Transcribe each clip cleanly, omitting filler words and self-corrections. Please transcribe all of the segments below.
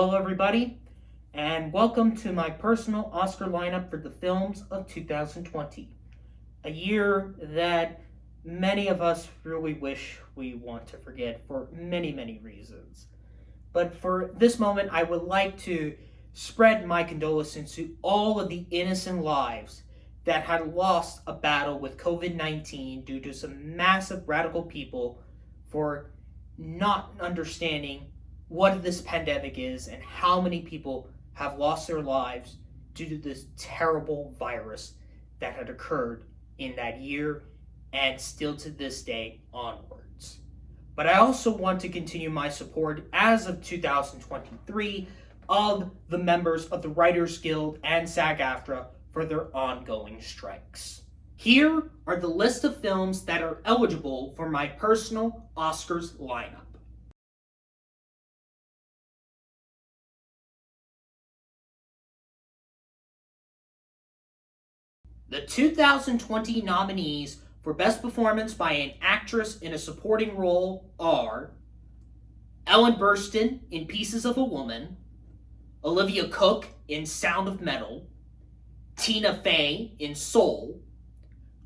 Hello, everybody, and welcome to my personal Oscar lineup for the films of 2020. A year that many of us really wish we want to forget for many, many reasons. But for this moment, I would like to spread my condolences to all of the innocent lives that had lost a battle with COVID-19 due to some massive radical people for not understanding what this pandemic is and how many people have lost their lives due to this terrible virus that had occurred in that year and still to this day onwards. But I also want to continue my support as of 2023 of the members of the Writers Guild and SAG-AFTRA for their ongoing strikes. Here are the list of films that are eligible for my personal Oscars lineup. The 2020 nominees for Best Performance by an Actress in a Supporting Role are Ellen Burstyn in Pieces of a Woman, Olivia Cooke in Sound of Metal, Tina Fey in Soul,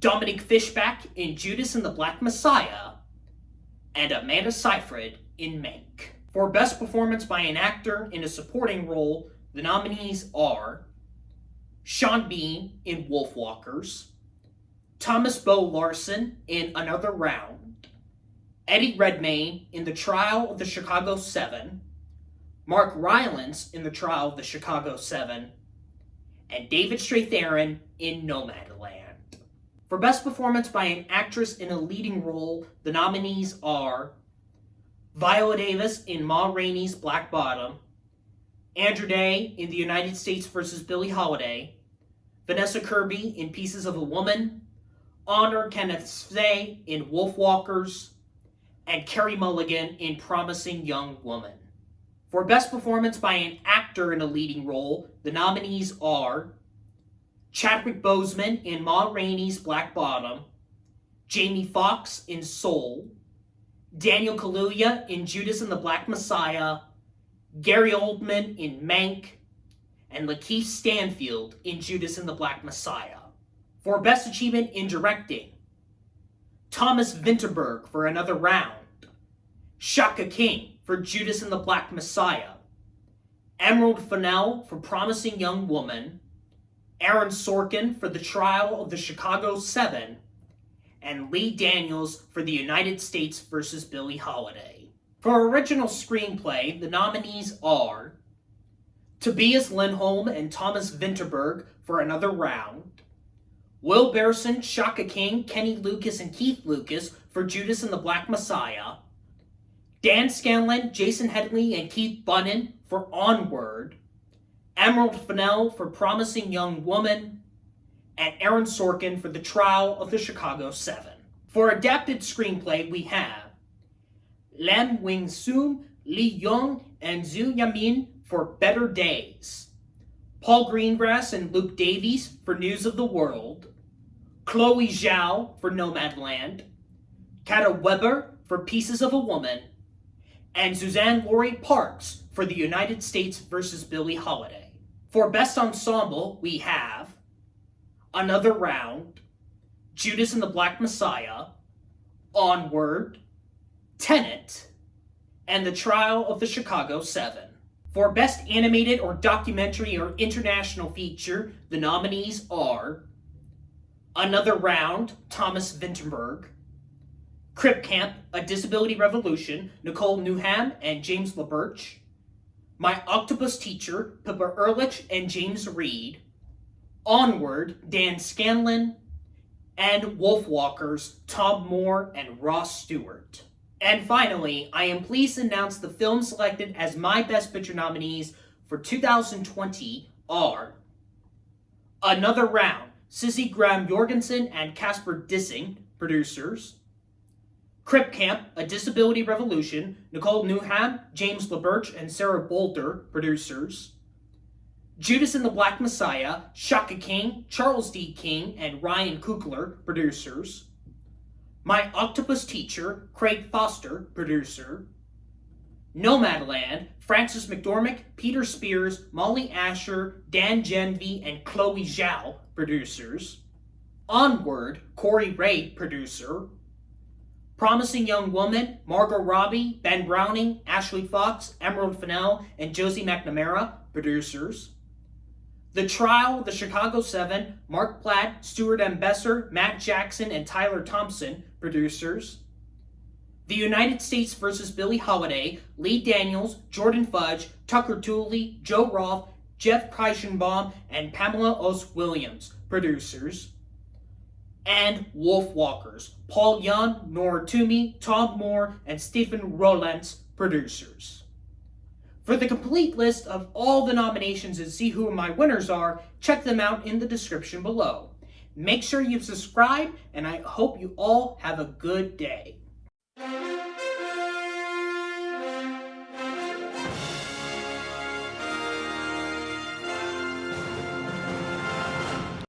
Dominic Fishback in Judas and the Black Messiah, and Amanda Seyfried in Mank. For Best Performance by an Actor in a Supporting Role, the nominees are Sean Bean in Wolfwalkers, Thomas Bo Larson in Another Round, Eddie Redmayne in The Trial of the Chicago 7, Mark Rylance in The Trial of the Chicago 7, and David Strathairn in Nomadland. For Best Performance by an Actress in a Leading Role, the nominees are Viola Davis in Ma Rainey's Black Bottom, Andra Day in The United States vs. Billie Holiday, Vanessa Kirby in Pieces of a Woman, Honor Kenneth Slay in Wolfwalkers, and Carey Mulligan in Promising Young Woman. For Best Performance by an Actor in a Leading Role, the nominees are Chadwick Boseman in Ma Rainey's Black Bottom, Jamie Foxx in Soul, Daniel Kaluuya in Judas and the Black Messiah, Gary Oldman in Mank, and Lakeith Stanfield in Judas and the Black Messiah. For Best Achievement in Directing, Thomas Vinterberg for Another Round, Shaka King for Judas and the Black Messiah, Emerald Fennell for Promising Young Woman, Aaron Sorkin for The Trial of the Chicago 7, and Lee Daniels for The United States vs. Billie Holiday. For Original Screenplay, the nominees are Tobias Lindholm and Thomas Vinterberg for Another Round, Will Barrison, Shaka King, Kenny Lucas, and Keith Lucas for Judas and the Black Messiah, Dan Scanlon, Jason Headley, and Keith Bunnan for Onward, Emerald Fennell for Promising Young Woman, and Aaron Sorkin for The Trial of the Chicago 7. For Adapted Screenplay, we have Lam Wing-soo, Lee Young, and Zhu Yamin for Better Days, Paul Greengrass and Luke Davies for News of the World, Chloe Zhao for Nomadland, Kata Weber for Pieces of a Woman, and Suzanne Laurie Parks for The United States vs. Billie Holiday. For Best Ensemble, we have Another Round, Judas and the Black Messiah, Onward, Tenet, and The Trial of the Chicago 7. For Best Animated or Documentary or International Feature, the nominees are Another Round, Thomas Vinterberg, Crip Camp, A Disability Revolution, Nicole Newham and James LaBerge, My Octopus Teacher, Pippa Ehrlich and James Reed, Onward, Dan Scanlon, and Wolfwalkers, Tom Moore and Ross Stewart. And finally, I am pleased to announce the films selected as my Best Picture nominees for 2020 are Another Round, Sissy Graham Jorgensen and Casper Dissing, producers, Crip Camp, A Disability Revolution, Nicole Newham, James LaBerge, and Sarah Bolter, producers, Judas and the Black Messiah, Shaka King, Charles D. King, and Ryan Coogler, producers, My Octopus Teacher, Craig Foster, producer, Nomadland, Frances McDormand, Peter Spears, Molly Asher, Dan Genvie, and Chloe Zhao, producers. Onward, Corey Ray, producer. Promising Young Woman, Margot Robbie, Ben Browning, Ashley Fox, Emerald Fennell, and Josie McNamara, producers. The Trial, The Chicago 7, Mark Platt, Stuart M. Besser, Matt Jackson, and Tyler Thompson, producers. The United States vs. Billie Holiday, Lee Daniels, Jordan Fudge, Tucker Tooley, Joe Roth, Jeff Kreishenbaum, and Pamela Os Williams, producers. And Wolfwalkers, Paul Young, Nora Toomey, Tom Moore, and Stephen Rowlands, producers. For the complete list of all the nominations and see who my winners are, check them out in the description below. Make sure you subscribe, and I hope you all have a good day.